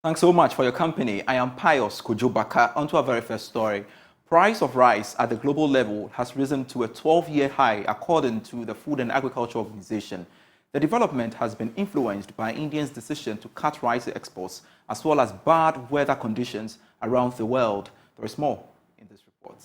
Thanks so much for your company. I am Pius Kojobaka. On to our very first story. Price of rice at the global level has risen to a 12-year high according to the Food and Agriculture Organization. The development has been influenced by India's decision to cut rice exports as well as bad weather conditions around the world. There is more in this report.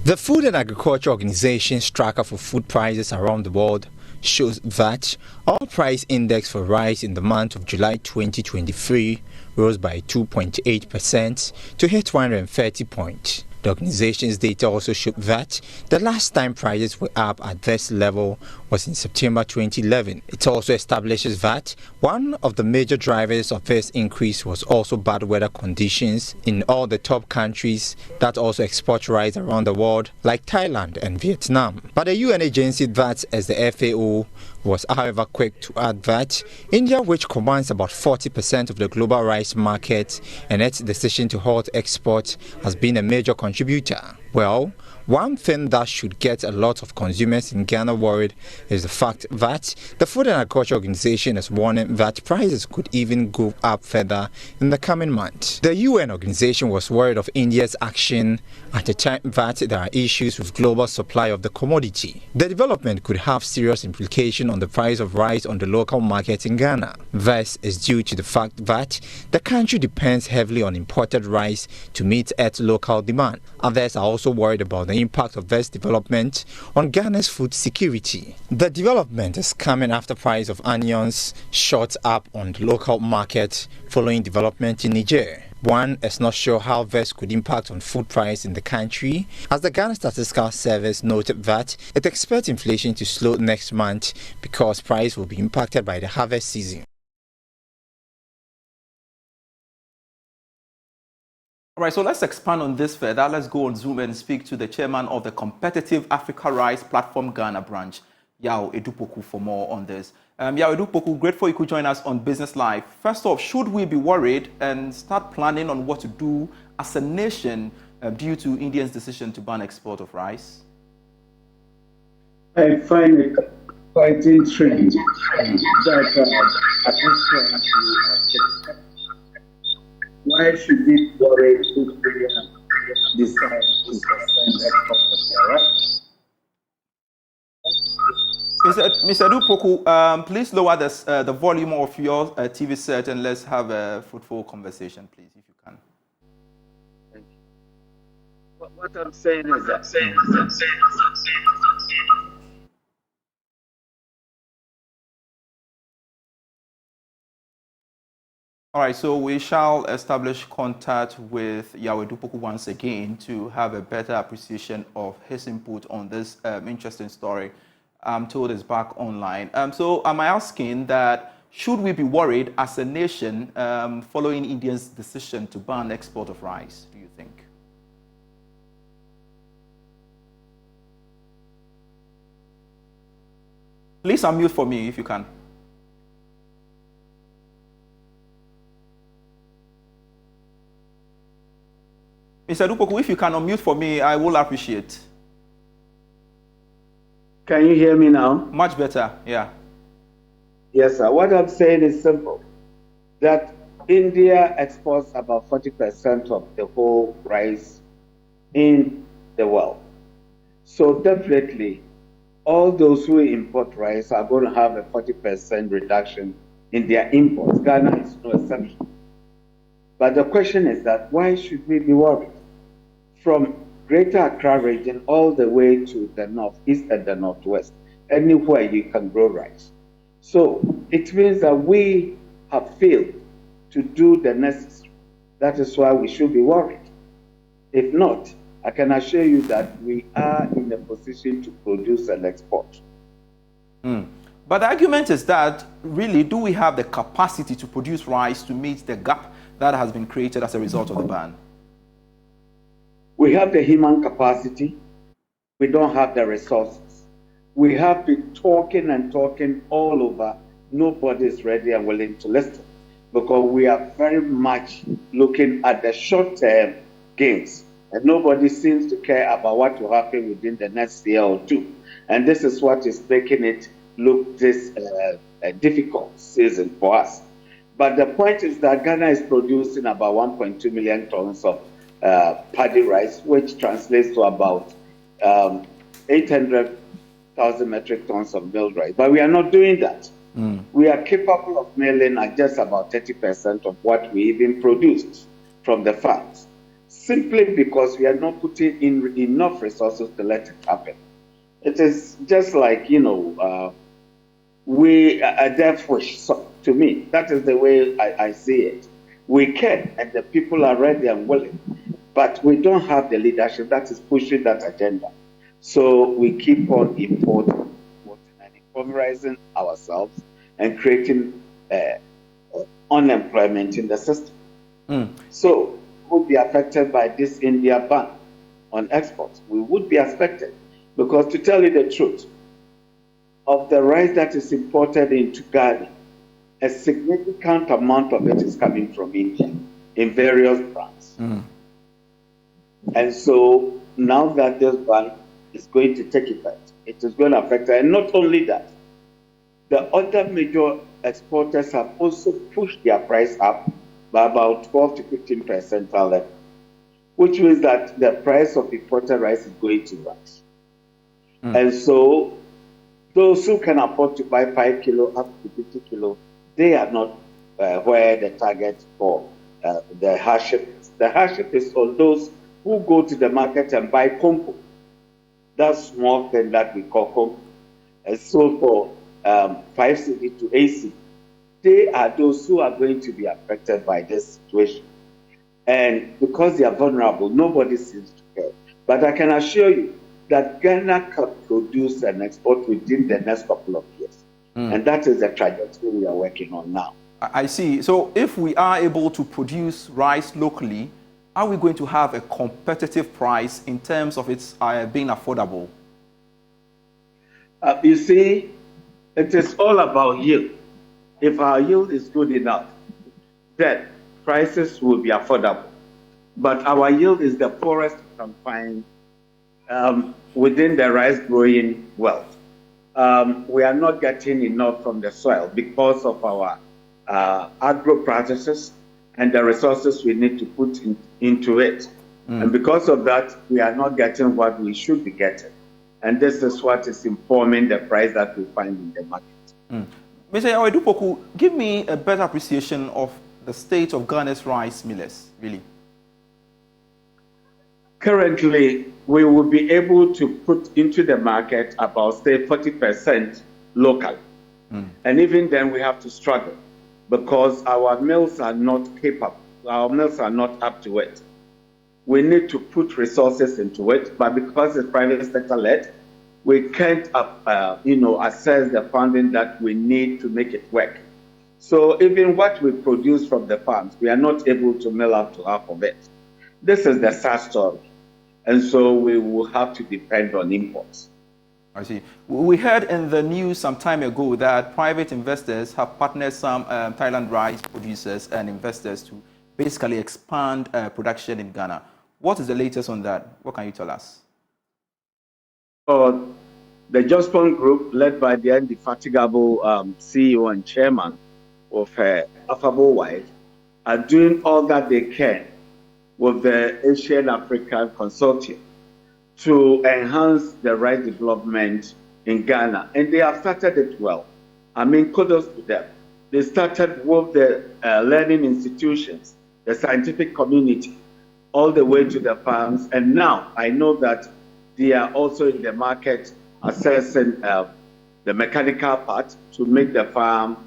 The Food and Agriculture Organization's tracker for food prices around the world shows that oil price index for rice in the month of July 2023 rose by 2.8% to hit 130 points. The organization's data also showed that the last time prices were up at this level was in September 2011. It also establishes that one of the major drivers of this increase was also bad weather conditions in all the top countries that also export rice around the world, like Thailand and Vietnam. But the UN agency that, as the FAO, was however quick to add that India, which commands about 40% of the global rice market, and its decision to halt export has been a major contributor. Well, one thing that should get a lot of consumers in Ghana worried is the fact that the Food and Agriculture Organization is warning that prices could even go up further in the coming months. The UN organization was worried of India's action at a time that there are issues with global supply of the commodity. The development could have serious implications on the price of rice on the local market in Ghana. This is due to the fact that the country depends heavily on imported rice to meet its local demand. Others are also worried about the impact of this development on Ghana's food security. The development is coming after price of onions shot up on the local market following development in Niger. One is not sure how this could impact on food price in the country, as the Ghana Statistical Service noted that it expects inflation to slow next month because price will be impacted by the harvest season. All right, so let's expand on this further. Let's go on Zoom and speak to the chairman of the Competitive Africa Rice Platform Ghana branch, Yao Edupoku, for more on this. Yao Edupoku, grateful you could join us on Business Live. First off, should we be worried and start planning on what to do as a nation due to India's decision to ban export of rice? I find it quite intriguing that at this point we have to, why should we worry if India decide to suspend export of their rice? Mr. Edupoku, please lower the volume of your TV set and let's have a fruitful conversation, please, if you can. Thank you. What I'm saying is that all right, so we shall establish contact with Yao Edupoku once again to have a better appreciation of his input on this interesting story. I'm told it's back online. So am I asking that should we be worried as a nation following India's decision to ban export of rice, do you think? Please unmute for me if you can. Mr. Edupoku, if you can unmute for me, I will appreciate. Can you hear me now? Much better, yeah. Yes, sir. What I'm saying is simple, that India exports about 40% of the whole rice in the world. So definitely, all those who import rice are going to have a 40% reduction in their imports. Ghana is no exception. But the question is that why should we be worried? From Greater Accra region all the way to the northeast and the northwest, anywhere you can grow rice. So it means that we have failed to do the necessary. That is why we should be worried. If not, I can assure you that we are in a position to produce and export. But the argument is that, really, do we have the capacity to produce rice to meet the gap that has been created as a result of the ban? We have the human capacity. We don't have the resources. We have been talking and talking all over. Nobody is ready and willing to listen because we are very much looking at the short-term gains. And nobody seems to care about what will happen within the next year or two. And this is what is making it look this difficult season for us. But the point is that Ghana is producing about 1.2 million tons of paddy rice, which translates to about 800,000 metric tons of milled rice. But we are not doing that. We are capable of milling at just about 30% of what we even produced from the farms, simply because we are not putting in enough resources to let it happen. It is just like, we are deaf wish. So to me, that is the way I see it. We can, and the people are ready and willing, but we don't have the leadership that is pushing that agenda. So we keep on importing and impoverizing ourselves and creating unemployment in the system. So we would be affected by this India ban on exports. We would be affected because, to tell you the truth, of the rice that is imported into Ghana, a significant amount of it is coming from India in various brands. And so now that this ban is going to take effect, it is going to affect it. And not only that, the other major exporters have also pushed their price up by about 12 to 15% level, which means that the price of imported rice is going to rise. And so those who can afford to buy 5 kilo up to 50 kilo, they are not where the target for the hardship is. The hardship is on those who go to the market and buy konko, that small thing that we call konko, and sold for 5 cedi to 8 cedi. They are those who are going to be affected by this situation. And because they are vulnerable, nobody seems to care. But I can assure you that Ghana can produce and export within the next couple of years. And that is the trajectory we are working on now. I see. So if we are able to produce rice locally, are we going to have a competitive price in terms of its being affordable? You see, it is all about yield. If our yield is good enough, then prices will be affordable. But our yield is the poorest we can find within the rice growing wealth. We are not getting enough from the soil because of our agro practices and the resources we need to put into it. And because of that, we are not getting what we should be getting. And this is what is informing the price that we find in the market. Mr. Yaw Edun Poku, give me a better appreciation of the state of Ghana's rice millers, really. Currently, we will be able to put into the market about, say, 40% local. And even then, we have to struggle because our mills are not capable. Our mills are not up to it. We need to put resources into it, but because it's private sector led, we can't, access the funding that we need to make it work. So even what we produce from the farms, we are not able to mill up to half of it. This is the sad story. And so we will have to depend on imports. I see. We heard in the news some time ago that private investors have partnered some Thailand rice producers and investors to basically expand production in Ghana. What is the latest on that? What can you tell us? The Jospon Group, led by the indefatigable CEO and chairman of Affable Wife, are doing all that they can with the Asian African Consortium to enhance the rice development in Ghana. And they have started it well. I mean, kudos to them. They started with the learning institutions, the scientific community, all the way to the farms. And now I know that they are also in the market assessing the mechanical part to make the farm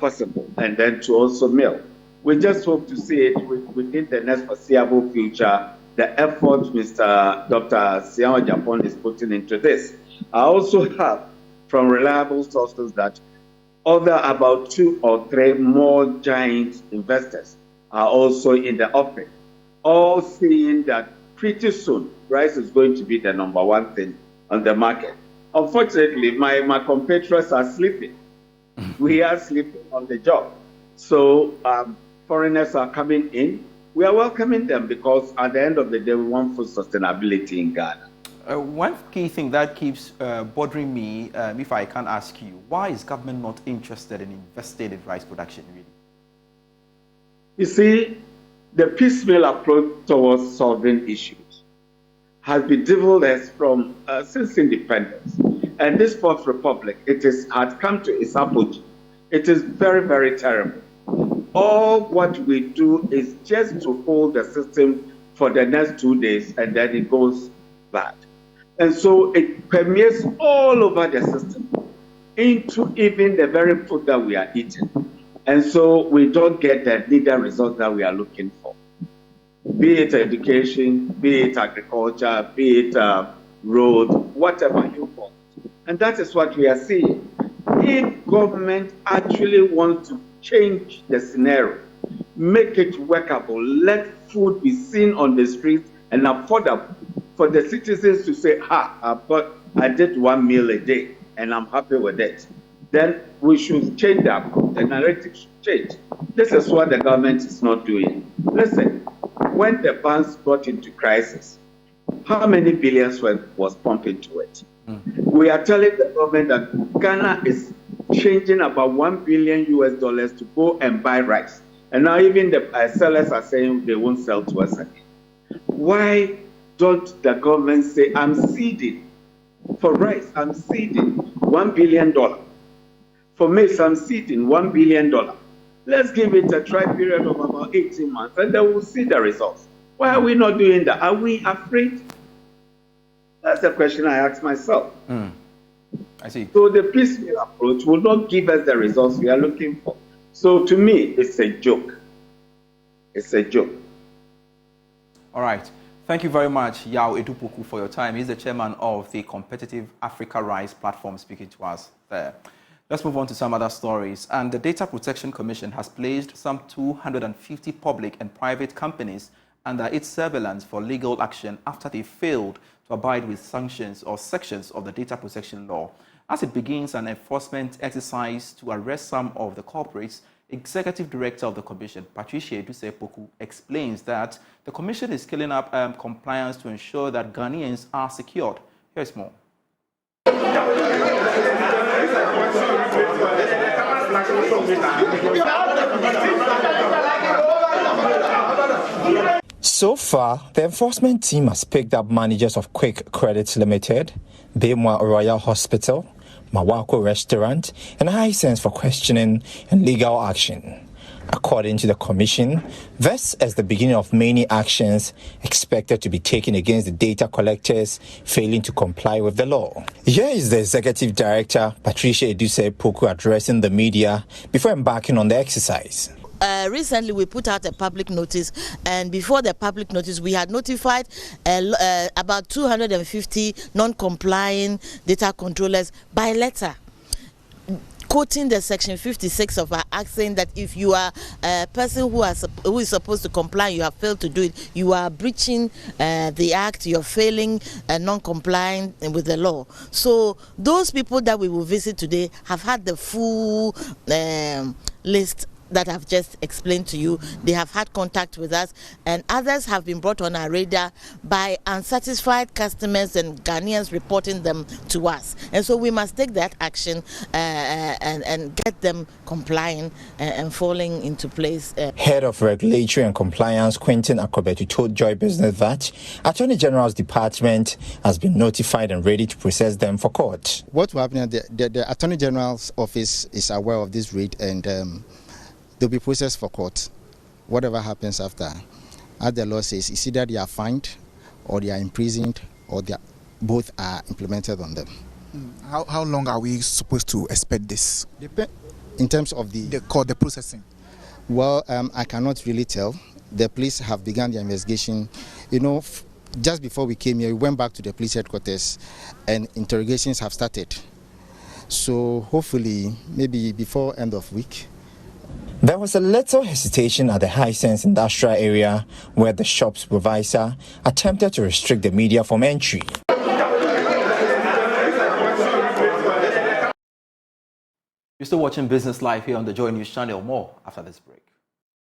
possible and then to also mill. We just hope to see it within the next foreseeable future, the effort Mr. Dr. Sian Agyapong is putting into this. I also have from reliable sources that about 2 or 3 more giant investors are also in the offing, all seeing that pretty soon rice is going to be the #1 thing on the market. Unfortunately, my compatriots are sleeping. We are sleeping on the job. So foreigners are coming in. We are welcoming them because at the end of the day, we want food sustainability in Ghana. One key thing that keeps bothering me, if I can ask you, why is government not interested in investing in rice production, really? You see, the piecemeal approach towards solving issues has been developed as from since independence. And this Fourth Republic, had come to its apogee. It is very, very terrible. All what we do is just to hold the system for the next 2 days, and then it goes bad. And so it permeates all over the system, into even the very food that we are eating. And so we don't get the needed results that we are looking for. Be it education, be it agriculture, be it road, whatever you want. And that is what we are seeing. If government actually wants to change the scenario, make it workable, let food be seen on the streets and affordable for the citizens to say, I did 1 meal a day and I'm happy with it, then we should change the approach. The narrative should change. This is what the government is not doing. Listen, when the banks got into crisis, how many billions was pumped into it? We are telling the government that Ghana is changing about $1 billion to go and buy rice. And now even the sellers are saying they won't sell to us again. Why don't the government say, I'm seeding for rice, I'm seeding $1 billion. For maize, I'm seeding $1 billion. Let's give it a trial period of about 18 months and then we'll see the results. Why are we not doing that? Are we afraid? That's the question I ask myself. I see. So the piecemeal approach will not give us the results we are looking for. So to me, it's a joke. It's a joke. All right. Thank you very much, Yao Edupoku, for your time. He's the chairman of the Competitive Africa Rice Platform, speaking to us there. Let's move on to some other stories. And the Data Protection Commission has placed some 250 public and private companies under its surveillance for legal action after they failed to abide with sanctions or sections of the data protection law. As it begins an enforcement exercise to arrest some of the culprits, Executive Director of the Commission, Patricia Edusei-Poku, explains that the Commission is scaling up compliance to ensure that Ghanaians are secured. Here's more. So far, the enforcement team has picked up managers of Quick Credit Limited, Bemwa Royal Hospital, Mawako Restaurant, and Hisense for questioning and legal action. According to the Commission, this is the beginning of many actions expected to be taken against the data collectors failing to comply with the law. Here is the Executive Director, Patricia Edusei-Poku, addressing the media before embarking on the exercise. Recently, we put out a public notice, and before the public notice, we had notified about 250 non-complying data controllers by letter, quoting the section 56 of our act, saying that if you are a person who is supposed to comply, you have failed to do it, you are breaching the act, you're failing non-complying with the law. So those people that we will visit today have had the full list that I've just explained to you. They have had contact with us, and others have been brought on our radar by unsatisfied customers and Ghanaians reporting them to us. And so we must take that action and get them complying and falling into place. Head of Regulatory and Compliance, Quentin Akrobetu, told Joy Business that Attorney General's Department has been notified and ready to process them for court. What will happen? The Attorney General's office is aware of this raid, and they'll be processed for court. Whatever happens after, as the law says, it's either they are fined or they are imprisoned or both are implemented on them. How long are we supposed to expect this? In terms of the court, the processing? Well, I cannot really tell. The police have begun their investigation. You know, just before we came here, we went back to the police headquarters and interrogations have started. So hopefully, maybe before end of week. There was a little hesitation at the Hisense industrial area where the shop supervisor attempted to restrict the media from entry. You're still watching Business Live here on the Joy News channel. More after this break.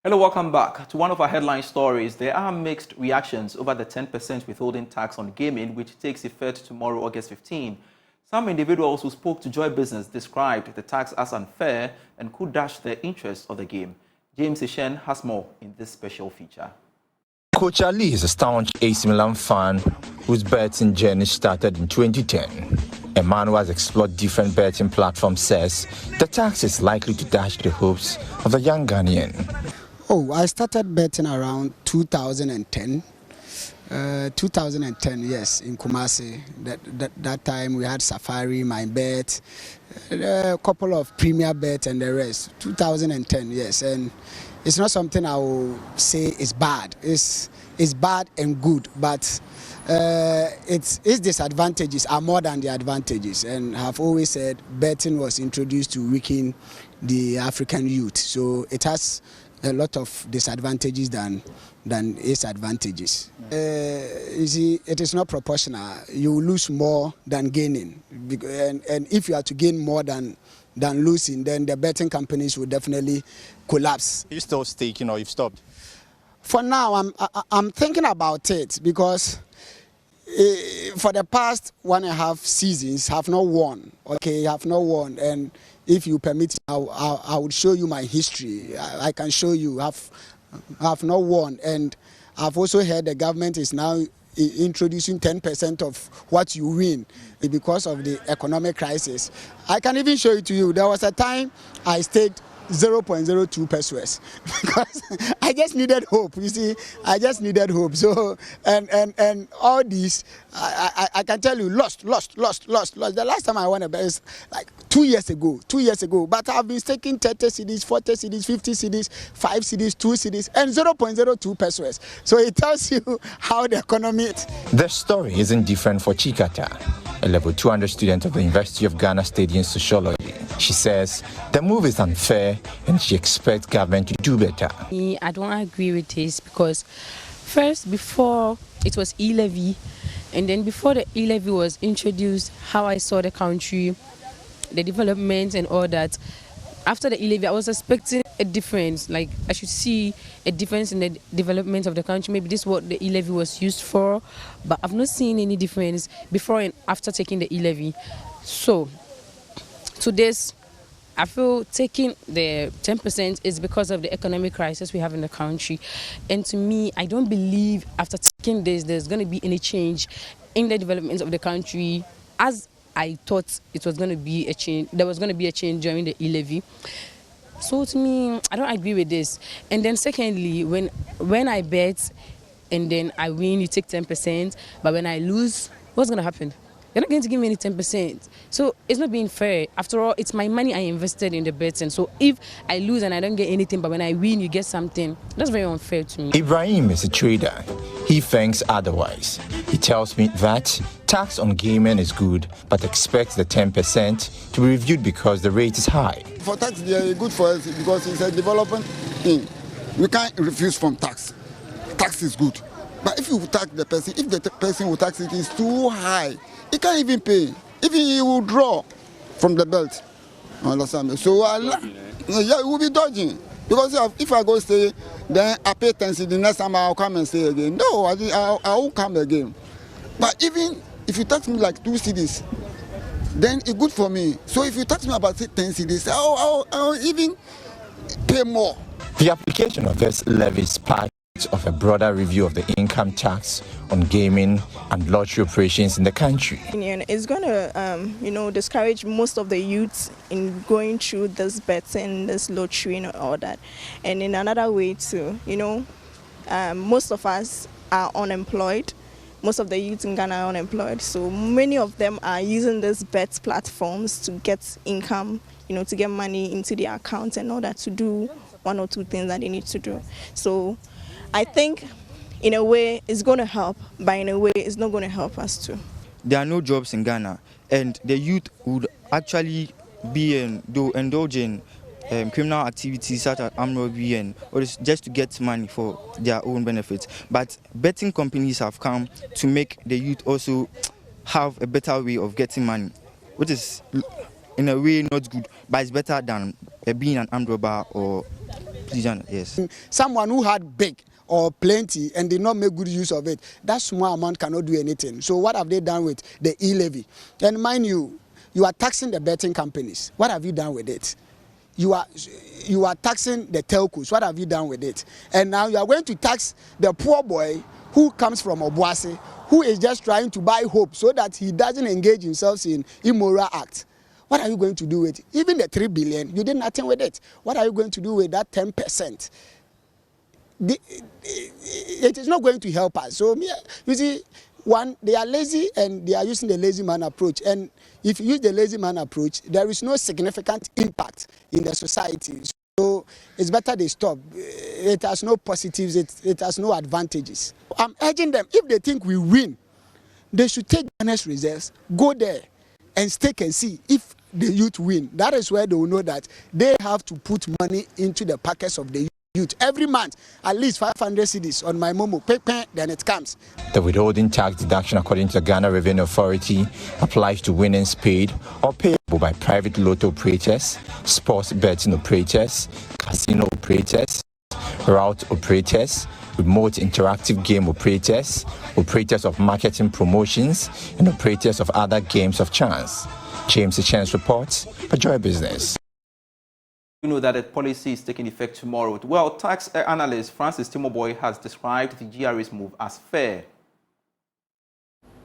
Hello, welcome back to one of our headline stories. There are mixed reactions over the 10% withholding tax on gaming, which takes effect tomorrow, August 15. Some individuals who spoke to Joy Business described the tax as unfair and could dash the interest of the game. James Ishen has more in this special feature. Coach Ali is a staunch AC Milan fan whose betting journey started in 2010. A man who has explored different betting platforms says the tax is likely to dash the hopes of the young Ghanaian. Oh, I started betting around 2010. 2010, yes, in Kumasi. That time we had Safari, My Bet, a couple of Premier Bet and the rest. 2010, yes, and it's not something I will say is bad. It's bad and good, but its disadvantages are more than the advantages. And I've always said betting was introduced to weaken the African youth, so it has a lot of disadvantages than its advantages. You see, it is not proportional. You lose more than gaining, and if you are to gain more than losing, then the betting companies will definitely collapse. Are you still staking or you've stopped? For now, I'm thinking about it because for the past 1.5 seasons, have not won. Okay, have not won, and if you permit, I would show you my history. I can show you have not won, and I've also heard the government is now introducing 10% of what you win because of the economic crisis. I can even show it to you. There was a time I staked 0.02 pesos because I just needed hope. You see, I just needed hope. So and all these, I can tell you, lost. The last time I won a bet is like 2 years ago. But I've been staking 30 cedis, 40 cedis, 50 cedis, 5 cedis, 2 cedis, and 0.02 pesos. So it tells you how the economy is. The story isn't different for Chikata, a level 200 student of the University of Ghana studying sociology. She says the move is unfair and she expects government to do better. I don't agree with this because first, before it was e-levy, and then before the e-levy was introduced, how I saw the country, the development and all that. After the e-levy, I was expecting a difference. Like I should see a difference in the development of the country. Maybe this is what the e-levy was used for, but I've not seen any difference before and after taking the e-levy. So to this, I feel taking the 10% is because of the economic crisis we have in the country. And to me, I don't believe after taking this, there's going to be any change in the development of the country as I thought it was going to be a change. There was going to be a change during the e-levy. So to me, I don't agree with this. And then secondly, when I bet and then I win, you take 10%. But when I lose, what's going to happen? You're not going to give me any 10%. So it's not being fair. After all, it's my money I invested in the betting. So if I lose and I don't get anything, but when I win, you get something, that's very unfair to me. Ibrahim is a trader. He thinks otherwise. He tells me that tax on gaming is good, but expects the 10% to be reviewed because the rate is high. For tax, they are good for us because it's a development thing. We can't refuse from tax. Tax is good. But if you tax the person, if the person who tax it is too high, he can't even pay. Even he will draw from the belt. Understand? So yeah, it will be dodging. Because if I go stay, then I pay 10 cedis, the next time I'll come and stay again. No, I won't come again. But even if you tax me like 2 cedis, then it's good for me. So if you tax me about 10 cedis, I'll even pay more. The application of this levy is part of a broader review of the income tax on gaming and lottery operations in the country. It's going to, discourage most of the youths in going through this betting, this lottery and all that. And in another way too, most of us are unemployed. Most of the youth in Ghana are unemployed. So many of them are using these bet platforms to get income, to get money into their account and all that, to do 1 or 2 things that they need to do. So I think in a way it's going to help, but in a way it's not going to help us too. There are no jobs in Ghana, and the youth would actually be indulging criminal activities such as armed robbery and just to get money for their own benefits. But betting companies have come to make the youth also have a better way of getting money, which is in a way not good, but it's better than being an armed robber or prison. Yes. Someone who had big or plenty and did not make good use of it, that small amount cannot do anything. So what have they done with the e-levy? And mind you, you are taxing the betting companies. What have you done with it? you are taxing the telcos. What have you done with it? And now you are going to tax the poor boy who comes from Obuasi, who is just trying to buy hope so that he doesn't engage himself in immoral acts. What are you going to do with it? Even the 3 billion, you did nothing with it. What are you going to do with that 10%? It is not going to help us. So, you see, one, they are lazy and they are using the lazy man approach. And if you use the lazy man approach, there is no significant impact in the society. So it's better they stop. It has no positives, it has no advantages. I'm urging them, if they think we win, they should take Ghana's reserves, go there and stake and see if the youth win. That is where they will know that they have to put money into the pockets of the youth. Every month, at least 500 cedis on my Momo. Then it comes. The withholding tax deduction, according to the Ghana Revenue Authority, applies to winnings paid or payable by private lotto operators, sports betting operators, casino operators, route operators, remote interactive game operators, operators of marketing promotions, and operators of other games of chance. James Chance reports for Joy Business. You know that the policy is taking effect tomorrow. Well, tax analyst Francis Timoboy has described the GRA's move as fair.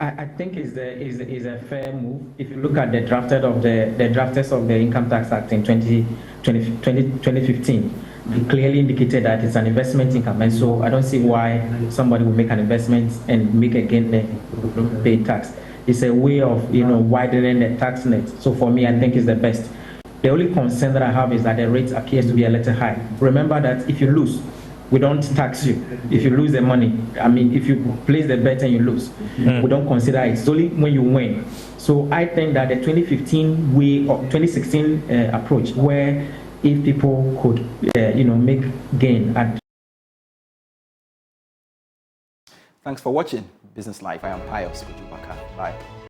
I think it's a fair move. If you look at the drafters of the Income Tax Act in 2015, it clearly indicated that it's an investment income, and so I don't see why somebody will make an investment and make a gain then pay tax. It's a way of widening the tax net. So for me, I think it's the best. The only concern that I have is that the rate appears to be a little high. Remember that if you lose, we don't tax you. If you lose the money, if you place the bet and you lose, we don't consider it. It's only when you win. So I think that the 2015 way or 2016 approach, where if people could, make gain. Thanks for watching Business Life. I am Pius Kujubaka. Bye.